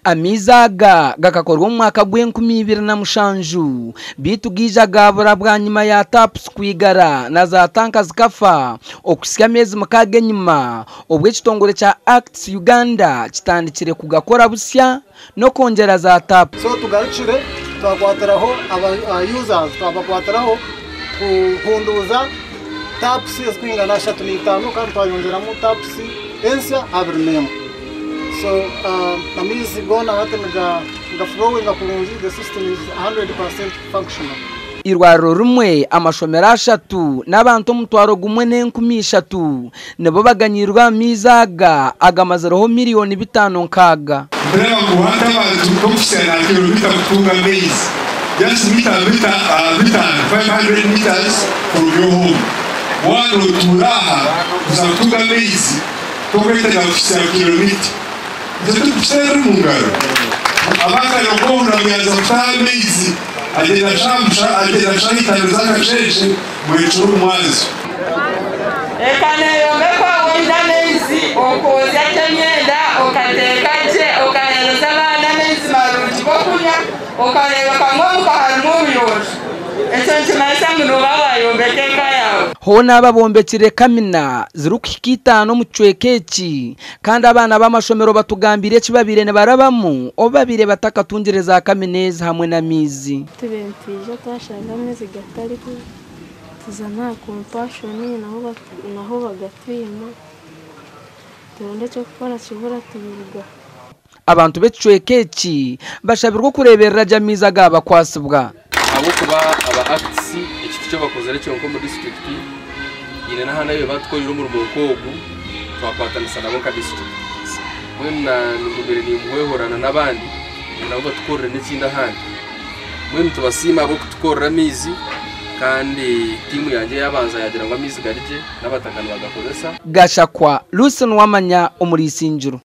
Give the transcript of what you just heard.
amizaga gakakorwa mu mwaka gw'2007 bitugija gabura bwa nyuma ya taps kwigara na za tanka zikafa okusya mezi mukage nyuma obwe kitongore cha Acts Uganda kitandikire kugakora busya no kongera za tap. So tugarukire twakwataraho aba users twabakwataraho kunduza taps kwingana 35 kandi twayongeramo taps ensya abirnemo. So amizi gona hatanaga flowing akurungi, the system is 100% functional. Irwaro rumwe amashomero 3 n'abantu mutwaro gumwe n'10,000 nabo baganyirwa amizaga agamazeroho miliyoni 5 nkaga. Mbere kuhata abantu komfisana kilomita kutunga base just mita 500 meters from your home. Wano tulaha kutunga base toketa na ofisana kilomita zetu kusera mungaro abaka lokona byaza kutamizi agenda shamsha agenda shahita zaka cheshe mwecho mwazo ekane yomekwa wenda mezi okoza temyenda okatekaje okahereza abana mezi maruti kokunya okareba kamwe mukaharimo biyosha echo ntimaisa ngo babayombekeka yawe ho nababombekire kamina zirukikitano mu cwekeki kandi abana b'amashomero batugambire kibabire ne barabamu obabire batakatungireza kamineza hamwe na mizi tubempije twashanga mezi gatari ko tuzana compassion naho bagatwima turonde cyo gukora kibura tubiruga. Abantu becwekeki bashabirwa kureberera jamiza gaba kwasubwa abo kuba aba Acts iki cyo bakoze cyo nko muri district ine na hana yo batkorira mu rumokogu twakwatanisa nabo ka district mwena ngubere ni muhorana nabandi nabo batkorera n'ikindi handi mwene tubasima abo kutukorera mizi kandi timu yanje yabanza yagira ngo amizi garije n'abatakana bagakozesa Gashakwa Lucien Wamanya umurisinjiro.